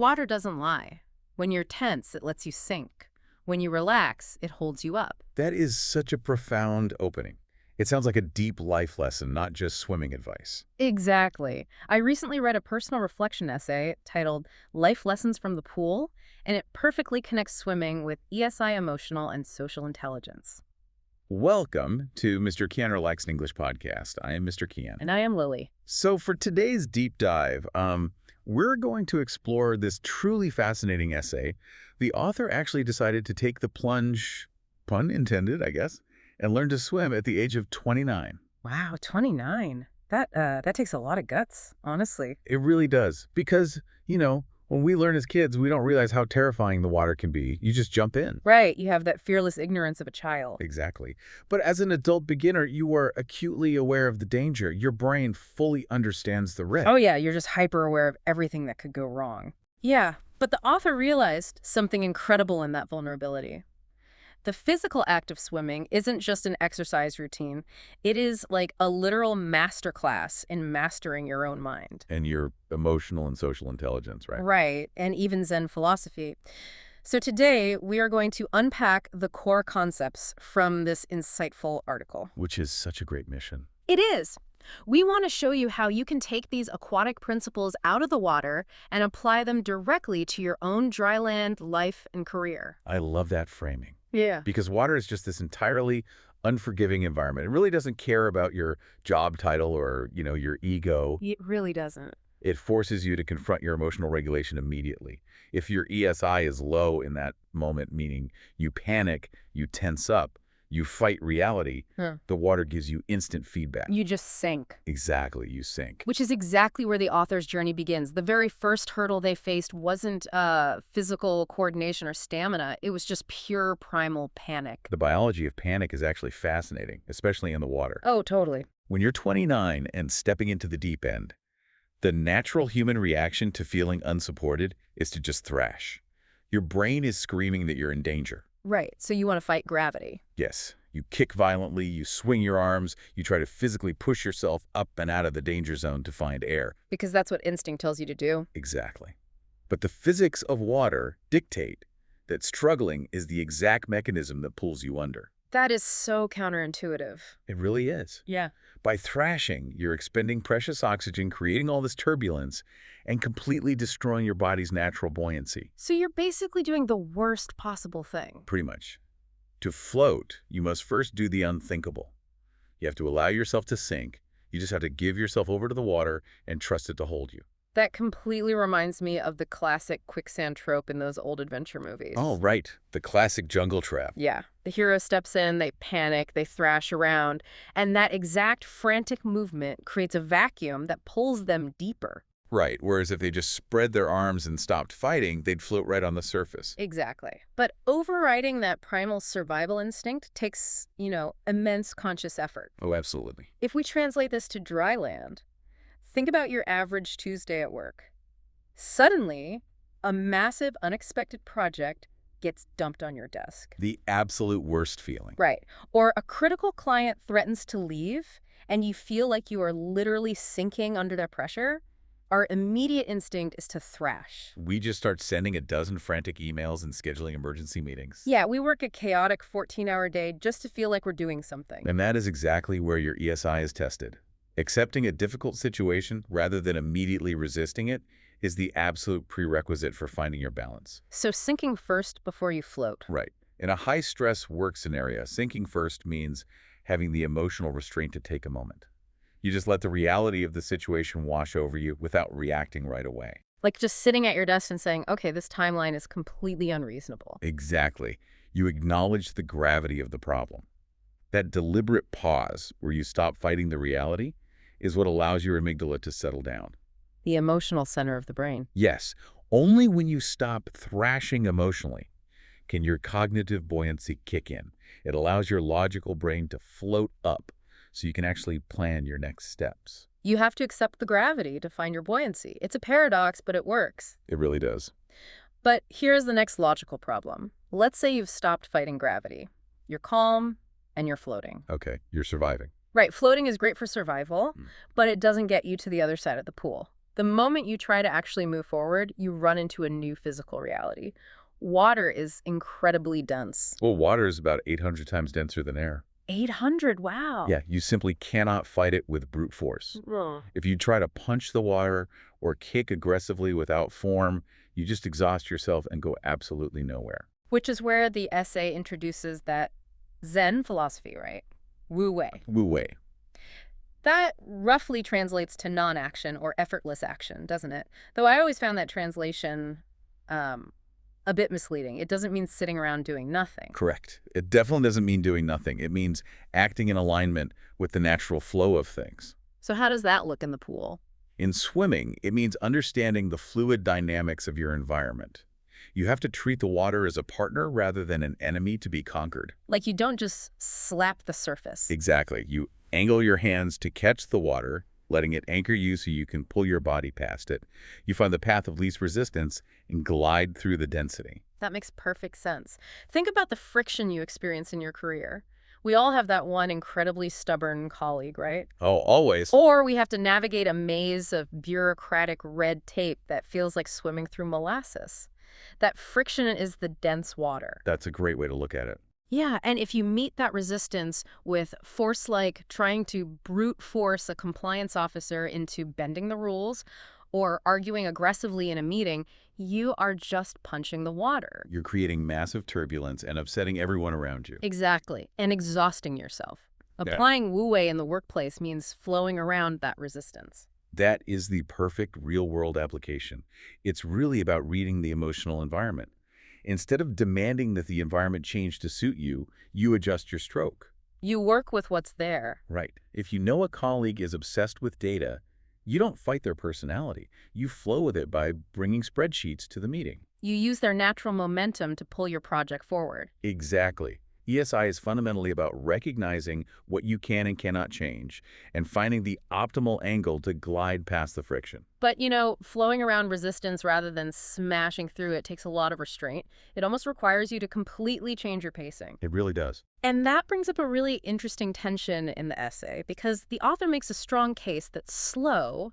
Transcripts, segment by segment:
water doesn't lie. When you're tense, it lets you sink. When you relax, it holds you up. That is such a profound opening. It sounds like a deep life lesson, not just swimming advice. Exactly. I recently read a personal reflection essay titled Life Lessons from the Pool, and it perfectly connects swimming with ESI emotional and social intelligence. Welcome to Mr. Qian Relax English Podcast. I am Mr. Qian. And I am Lily. So for today's deep dive, we're going to explore this truly fascinating essay. The author actually decided to take the plunge, pun intended, I guess, and learn to swim at the age of 29. Wow, 29. That takes a lot of guts, honestly. It really does. Because, when we learn as kids, we don't realize how terrifying the water can be. You just jump in. Right, you have that fearless ignorance of a child. Exactly. But as an adult beginner, you are acutely aware of the danger. Your brain fully understands the risk. Oh yeah, you're just hyper aware of everything that could go wrong. Yeah, but the author realized something incredible in that vulnerability. The physical act of swimming isn't just an exercise routine. It is like a literal masterclass in mastering your own mind. And your emotional and social intelligence, right? Right, and even Zen philosophy. So today, we are going to unpack the core concepts from this insightful article. Which is such a great mission. It is. We want to show you how you can take these aquatic principles out of the water and apply them directly to your own dry land life and career. I love that framing. Yeah. Because water is just this entirely unforgiving environment. It really doesn't care about your job title or, your ego. It really doesn't. It forces you to confront your emotional regulation immediately. If your ESI is low in that moment, meaning you panic, you tense up, you fight reality, the water gives you instant feedback. You just sink. Exactly, you sink. Which is exactly where the author's journey begins. The very first hurdle they faced wasn't physical coordination or stamina. It was just pure primal panic. The biology of panic is actually fascinating, especially in the water. Oh, totally. When you're 29 and stepping into the deep end, the natural human reaction to feeling unsupported is to just thrash. Your brain is screaming that you're in danger. Right, so you want to fight gravity. Yes, you kick violently, you swing your arms, you try to physically push yourself up and out of the danger zone to find air. Because that's what instinct tells you to do. Exactly. But the physics of water dictate that struggling is the exact mechanism that pulls you under. That is so counterintuitive. It really is. Yeah. By thrashing, you're expending precious oxygen, creating all this turbulence, and completely destroying your body's natural buoyancy. So you're basically doing the worst possible thing. Pretty much. To float, you must first do the unthinkable. You have to allow yourself to sink. You just have to give yourself over to the water and trust it to hold you. That completely reminds me of the classic quicksand trope in those old adventure movies. Oh, right. The classic jungle trap. Yeah. The hero steps in, they panic, they thrash around, and that exact frantic movement creates a vacuum that pulls them deeper. Right, whereas if they just spread their arms and stopped fighting, they'd float right on the surface. Exactly. But overriding that primal survival instinct takes, immense conscious effort. Oh, absolutely. If we translate this to dry land, think about your average Tuesday at work. Suddenly, a massive, unexpected project gets dumped on your desk. The absolute worst feeling. Right. Or a critical client threatens to leave, and you feel like you are literally sinking under their pressure. Our immediate instinct is to thrash. We just start sending a dozen frantic emails and scheduling emergency meetings. Yeah, we work a chaotic 14-hour day just to feel like we're doing something. And that is exactly where your ESI is tested. Accepting a difficult situation rather than immediately resisting it is the absolute prerequisite for finding your balance. So sinking first before you float. Right. In a high-stress work scenario, sinking first means having the emotional restraint to take a moment. You just let the reality of the situation wash over you without reacting right away. Like just sitting at your desk and saying, okay, this timeline is completely unreasonable. Exactly. You acknowledge the gravity of the problem. That deliberate pause where you stop fighting the reality is what allows your amygdala to settle down. The emotional center of the brain. Yes. Only when you stop thrashing emotionally can your cognitive buoyancy kick in. It allows your logical brain to float up so you can actually plan your next steps. You have to accept the gravity to find your buoyancy. It's a paradox, but it works. It really does. But here's the next logical problem. Let's say you've stopped fighting gravity. You're calm and you're floating. Okay, you're surviving. Right, floating is great for survival, but it doesn't get you to the other side of the pool. The moment you try to actually move forward, you run into a new physical reality. Water is incredibly dense. Well, water is about 800 times denser than air. 800, wow. Yeah, you simply cannot fight it with brute force. Ugh. If you try to punch the water or kick aggressively without form, you just exhaust yourself and go absolutely nowhere. Which is where the essay introduces that Zen philosophy, right? Wuwei. Wuwei. That roughly translates to non-action or effortless action, doesn't it? Though I always found that translation a bit misleading. It doesn't mean sitting around doing nothing. Correct. It definitely doesn't mean doing nothing. It means acting in alignment with the natural flow of things. So how does that look in the pool? In swimming, it means understanding the fluid dynamics of your environment. You have to treat the water as a partner rather than an enemy to be conquered. Like you don't just slap the surface. Exactly. You angle your hands to catch the water, letting it anchor you so you can pull your body past it. You find the path of least resistance and glide through the density. That makes perfect sense. Think about the friction you experience in your career. We all have that one incredibly stubborn colleague, right? Oh, always. Or we have to navigate a maze of bureaucratic red tape that feels like swimming through molasses. That friction is the dense water. That's a great way to look at it. Yeah, and if you meet that resistance with force like trying to brute force a compliance officer into bending the rules or arguing aggressively in a meeting, you are just punching the water. You're creating massive turbulence and upsetting everyone around you. Exactly, and exhausting yourself. Yeah. Applying Wuwei in the workplace means flowing around that resistance. That is the perfect real-world application. It's really about reading the emotional environment. Instead of demanding that the environment change to suit you, you adjust your stroke. You work with what's there. Right. If you know a colleague is obsessed with data, you don't fight their personality. You flow with it by bringing spreadsheets to the meeting. You use their natural momentum to pull your project forward. Exactly. ESI is fundamentally about recognizing what you can and cannot change and finding the optimal angle to glide past the friction. But, flowing around resistance rather than smashing through it takes a lot of restraint. It almost requires you to completely change your pacing. It really does. And that brings up a really interesting tension in the essay, because the author makes a strong case that slow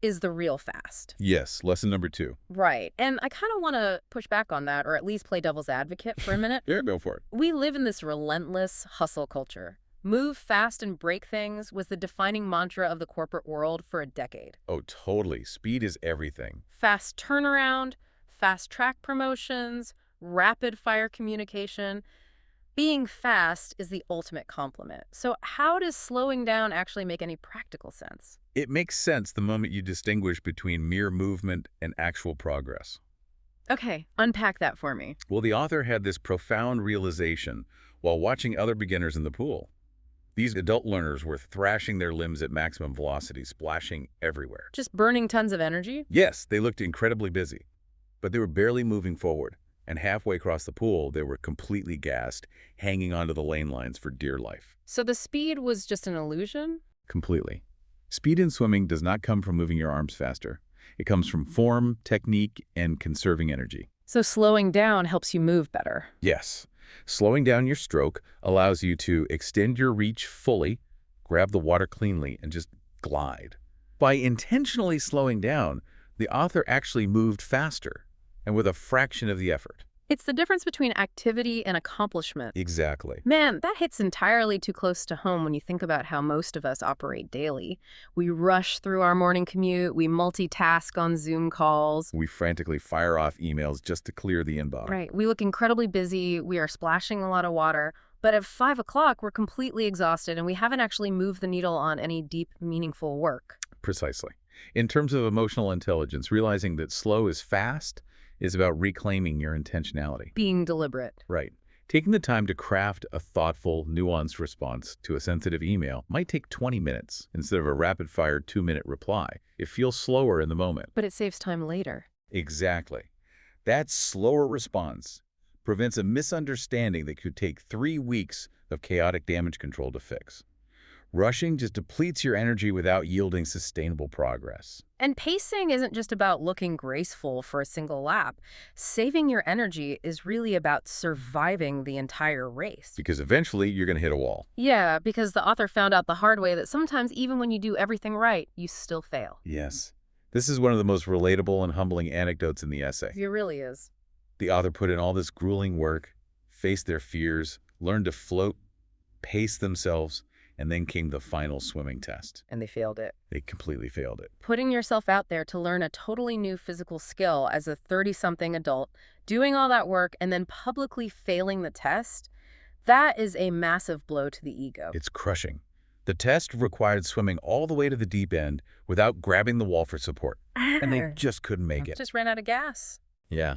is the real fast. Yes, lesson number 2. Right. And I kind of want to push back on that, or at least play devil's advocate for a minute. Yeah, go for it. We live in this relentless hustle culture. Move fast and break things was the defining mantra of the corporate world for a decade. Oh, totally. Speed is everything. Fast turnaround, fast track promotions, rapid fire communication. Being fast is the ultimate compliment. So how does slowing down actually make any practical sense? It makes sense the moment you distinguish between mere movement and actual progress. Okay, unpack that for me. Well, the author had this profound realization while watching other beginners in the pool. These adult learners were thrashing their limbs at maximum velocity, splashing everywhere. Just burning tons of energy? Yes, they looked incredibly busy, but they were barely moving forward. And halfway across the pool, they were completely gassed, hanging onto the lane lines for dear life. So the speed was just an illusion? Completely. Speed in swimming does not come from moving your arms faster. It comes from form, technique, and conserving energy. So slowing down helps you move better. Yes. Slowing down your stroke allows you to extend your reach fully, grab the water cleanly, and just glide. By intentionally slowing down, the author actually moved faster and with a fraction of the effort. It's the difference between activity and accomplishment. Exactly. Man, that hits entirely too close to home when you think about how most of us operate daily. We rush through our morning commute, we multitask on Zoom calls. We frantically fire off emails just to clear the inbox. Right, we look incredibly busy, we are splashing a lot of water, but at 5 o'clock we're completely exhausted and we haven't actually moved the needle on any deep, meaningful work. Precisely. In terms of emotional intelligence, realizing that slow is fast is about reclaiming your intentionality. Being deliberate. Right. Taking the time to craft a thoughtful, nuanced response to a sensitive email might take 20 minutes instead of a rapid-fire 2-minute reply. It feels slower in the moment. But it saves time later. Exactly. That slower response prevents a misunderstanding that could take 3 weeks of chaotic damage control to fix. Rushing just depletes your energy without yielding sustainable progress. And pacing isn't just about looking graceful for a single lap. Saving your energy is really about surviving the entire race. Because eventually you're going to hit a wall. Yeah, because the author found out the hard way that sometimes even when you do everything right, you still fail. Yes. This is one of the most relatable and humbling anecdotes in the essay. It really is. The author put in all this grueling work, faced their fears, learned to float, pace themselves, and then came the final swimming test. And they failed it. They completely failed it. Putting yourself out there to learn a totally new physical skill as a 30-something adult, doing all that work, and then publicly failing the test, that is a massive blow to the ego. It's crushing. The test required swimming all the way to the deep end without grabbing the wall for support, and they just couldn't make it. Just ran out of gas. Yeah.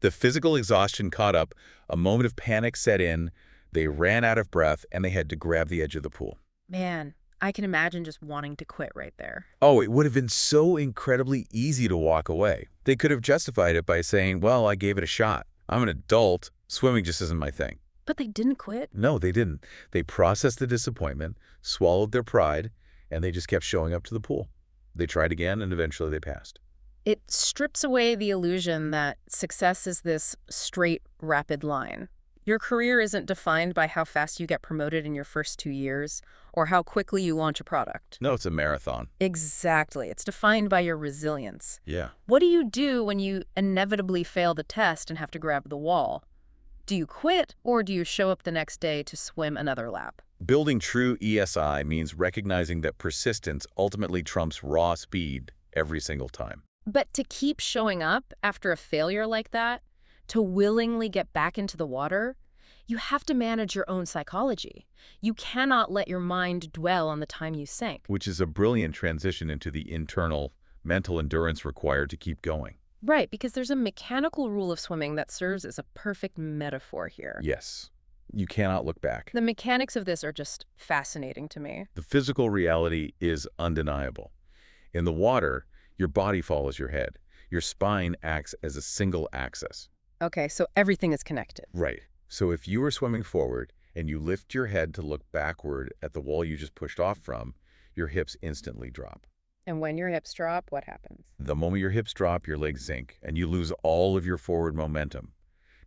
The physical exhaustion caught up, a moment of panic set in, they ran out of breath, and they had to grab the edge of the pool. Man, I can imagine just wanting to quit right there. Oh, it would have been so incredibly easy to walk away. They could have justified it by saying, well, I gave it a shot. I'm an adult. Swimming just isn't my thing. But they didn't quit. No, they didn't. They processed the disappointment, swallowed their pride, and they just kept showing up to the pool. They tried again, and eventually they passed. It strips away the illusion that success is this straight, rapid line. Your career isn't defined by how fast you get promoted in your first 2 years or how quickly you launch a product. No, it's a marathon. Exactly. It's defined by your resilience. Yeah. What do you do when you inevitably fail the test and have to grab the wall? Do you quit, or do you show up the next day to swim another lap? Building true ESI means recognizing that persistence ultimately trumps raw speed every single time. But to keep showing up after a failure like that, to willingly get back into the water, you have to manage your own psychology. You cannot let your mind dwell on the time you sank. Which is a brilliant transition into the internal mental endurance required to keep going. Right, because there's a mechanical rule of swimming that serves as a perfect metaphor here. Yes. You cannot look back. The mechanics of this are just fascinating to me. The physical reality is undeniable. In the water, your body follows your head. Your spine acts as a single axis. Okay, so everything is connected. Right. So if you are swimming forward and you lift your head to look backward at the wall you just pushed off from, your hips instantly drop. And when your hips drop, what happens? The moment your hips drop, your legs sink, and you lose all of your forward momentum.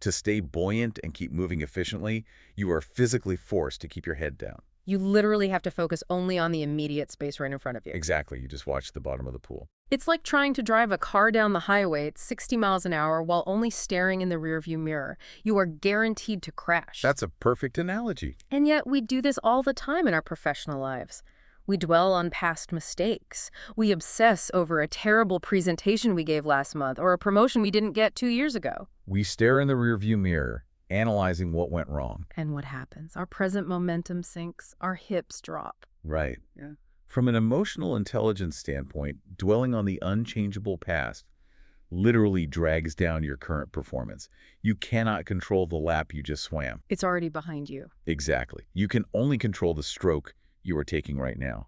To stay buoyant and keep moving efficiently, you are physically forced to keep your head down. You literally have to focus only on the immediate space right in front of you. Exactly. You just watch the bottom of the pool. It's like trying to drive a car down the highway at 60 miles an hour while only staring in the rearview mirror. You are guaranteed to crash. That's a perfect analogy. And yet we do this all the time in our professional lives. We dwell on past mistakes. We obsess over a terrible presentation we gave last month or a promotion we didn't get 2 years ago. We stare in the rearview mirror, analyzing what went wrong. And what happens? Our present momentum sinks. Our hips drop. Right. Yeah. From an emotional intelligence standpoint, dwelling on the unchangeable past literally drags down your current performance. You cannot control the lap you just swam. It's already behind you. Exactly. You can only control the stroke you are taking right now.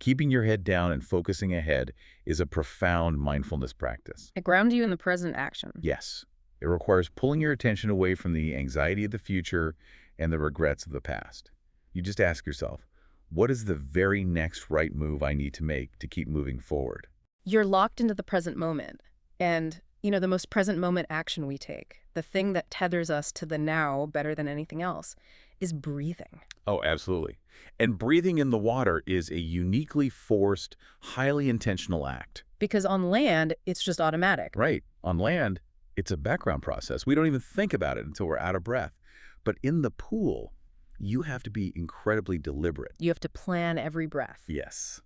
Keeping your head down and focusing ahead is a profound mindfulness practice. It grounds you in the present action. Yes. It requires pulling your attention away from the anxiety of the future and the regrets of the past. You just ask yourself, what is the very next right move I need to make to keep moving forward? You're locked into the present moment. And, the most present moment action we take, the thing that tethers us to the now better than anything else, is breathing. Oh, absolutely. And breathing in the water is a uniquely forced, highly intentional act. Because on land, it's just automatic. Right. On land, it's a background process. We don't even think about it until we're out of breath. But in the pool, you have to be incredibly deliberate. You have to plan every breath. Yes.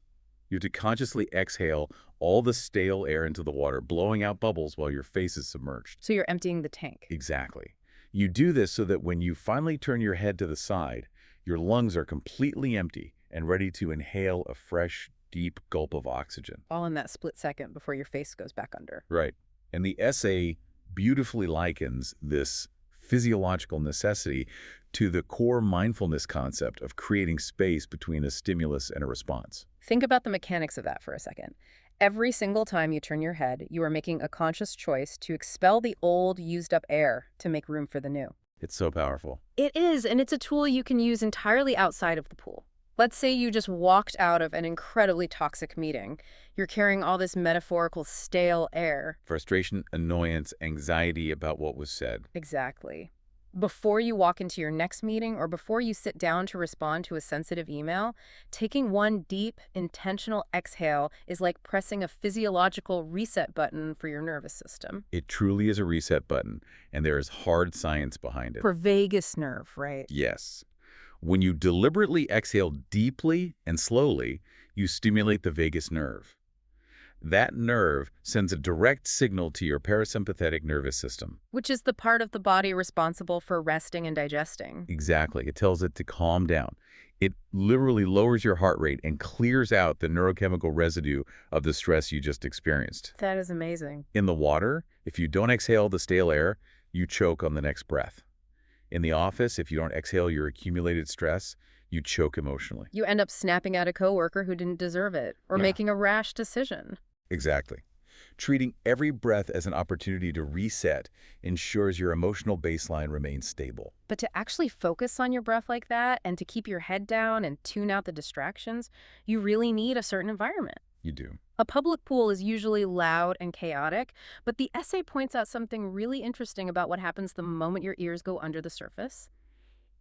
You have to consciously exhale all the stale air into the water, blowing out bubbles while your face is submerged. So you're emptying the tank. Exactly. You do this so that when you finally turn your head to the side, your lungs are completely empty and ready to inhale a fresh, deep gulp of oxygen. All in that split second before your face goes back under. Right. And the essay beautifully likens this physiological necessity to the core mindfulness concept of creating space between a stimulus and a response. Think about the mechanics of that for a second. Every single time you turn your head, you are making a conscious choice to expel the old, used-up air to make room for the new. It's so powerful. It is, and it's a tool you can use entirely outside of the pool. Let's say you just walked out of an incredibly toxic meeting. You're carrying all this metaphorical stale air. Frustration, annoyance, anxiety about what was said. Exactly. Before you walk into your next meeting or before you sit down to respond to a sensitive email, taking one deep, intentional exhale is like pressing a physiological reset button for your nervous system. It truly is a reset button, and there is hard science behind it. For vagus nerve, right? Yes. When you deliberately exhale deeply and slowly, you stimulate the vagus nerve. That nerve sends a direct signal to your parasympathetic nervous system. Which is the part of the body responsible for resting and digesting. Exactly. It tells it to calm down. It literally lowers your heart rate and clears out the neurochemical residue of the stress you just experienced. That is amazing. In the water, if you don't exhale the stale air, you choke on the next breath. In the office, if you don't exhale your accumulated stress, you choke emotionally. You end up snapping at a coworker who didn't deserve it, or Yeah. making a rash decision. Exactly. Treating every breath as an opportunity to reset ensures your emotional baseline remains stable. But to actually focus on your breath like that and to keep your head down and tune out the distractions, you really need a certain environment. You do. A public pool is usually loud and chaotic, but the essay points out something really interesting about what happens the moment your ears go under the surface.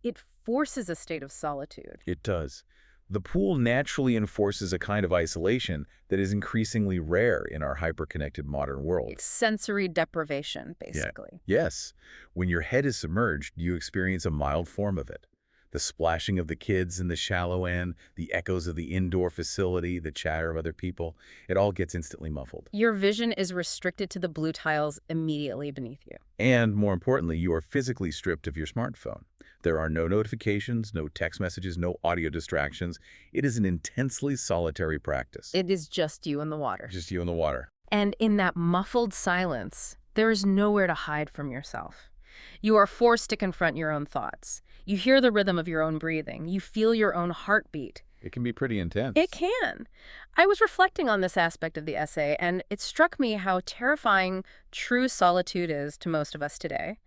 It forces a state of solitude. It does. The pool naturally enforces a kind of isolation that is increasingly rare in our hyper-connected modern world. It's sensory deprivation, basically. Yes. When your head is submerged, you experience a mild form of it. The splashing of the kids in the shallow end, the echoes of the indoor facility, the chatter of other people, it all gets instantly muffled. Your vision is restricted to the blue tiles immediately beneath you. And more importantly, you are physically stripped of your smartphone. There are no notifications, no text messages, no audio distractions. It is an intensely solitary practice. It is just you and the water. Just you and the water. And in that muffled silence, there is nowhere to hide from yourself. You are forced to confront your own thoughts. You hear the rhythm of your own breathing. You feel your own heartbeat. It can be pretty intense. It can. I was reflecting on this aspect of the essay, and it struck me how terrifying true solitude is to most of us today.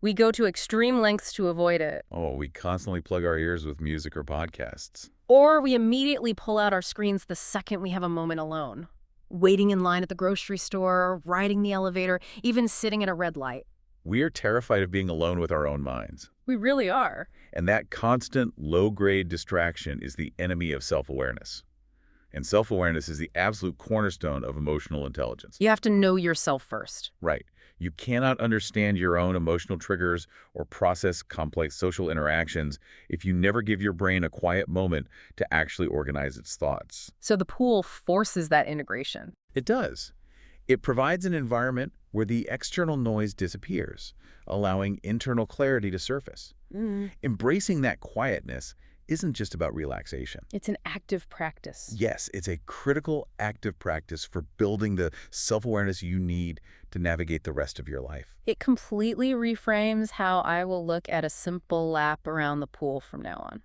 We go to extreme lengths to avoid it. Oh, we constantly plug our ears with music or podcasts. Or we immediately pull out our screens the second we have a moment alone. Waiting in line at the grocery store, riding the elevator, even sitting at a red light. We are terrified of being alone with our own minds. We really are. And that constant, low-grade distraction is the enemy of self-awareness. And self-awareness is the absolute cornerstone of emotional intelligence. You have to know yourself first. Right. You cannot understand your own emotional triggers or process complex social interactions if you never give your brain a quiet moment to actually organize its thoughts. So the pool forces that integration. It does. It provides an environment where the external noise disappears, allowing internal clarity to surface. Embracing that quietness isn't just about relaxation. It's an active practice. Yes, it's a critical active practice for building the self-awareness you need to navigate the rest of your life. It completely reframes how I will look at a simple lap around the pool from now on.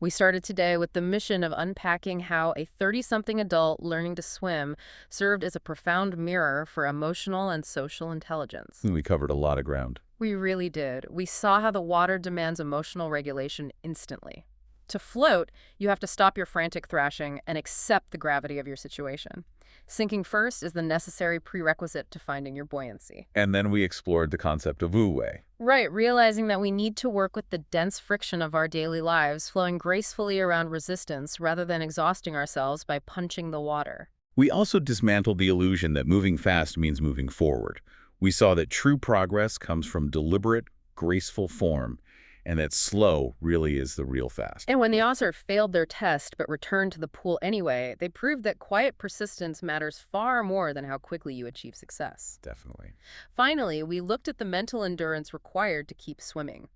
We started today with the mission of unpacking how a 30-something adult learning to swim served as a profound mirror for emotional and social intelligence. We covered a lot of ground. We really did. We saw how the water demands emotional regulation instantly. To float, you have to stop your frantic thrashing and accept the gravity of your situation. Sinking first is the necessary prerequisite to finding your buoyancy. And then we explored the concept of Wuwei. Right, realizing that we need to work with the dense friction of our daily lives, flowing gracefully around resistance rather than exhausting ourselves by punching the water. We also dismantled the illusion that moving fast means moving forward. We saw that true progress comes from deliberate, graceful form, and that slow really is the real fast. And when the author failed their test but returned to the pool anyway, they proved that quiet persistence matters far more than how quickly you achieve success. Definitely. Finally, we looked at the mental endurance required to keep swimming.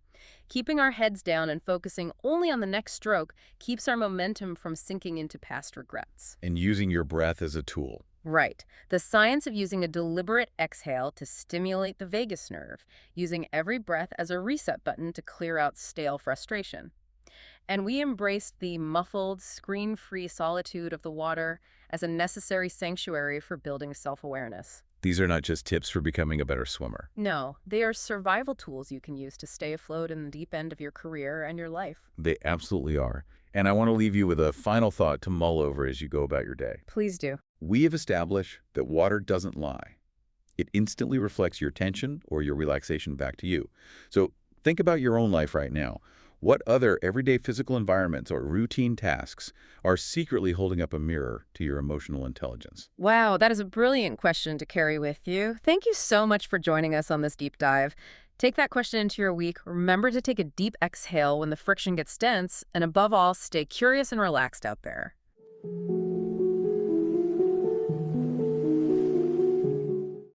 Keeping our heads down and focusing only on the next stroke keeps our momentum from sinking into past regrets. And using your breath as a tool. Right. The science of using a deliberate exhale to stimulate the vagus nerve, using every breath as a reset button to clear out stale frustration. And we embraced the muffled, screen-free solitude of the water as a necessary sanctuary for building self-awareness. These are not just tips for becoming a better swimmer. No, they are survival tools you can use to stay afloat in the deep end of your career and your life. They absolutely are. And I want to leave you with a final thought to mull over as you go about your day. Please do. We have established that water doesn't lie. It instantly reflects your tension or your relaxation back to you. So Think about your own life right now. What other everyday physical environments or routine tasks are secretly holding up a mirror to your emotional intelligence? Wow, that is a brilliant question to carry with you. Thank you so much for joining us on this deep dive. Take that question into your week. Remember to take a deep exhale when the friction gets dense, and above all, stay curious and relaxed out there.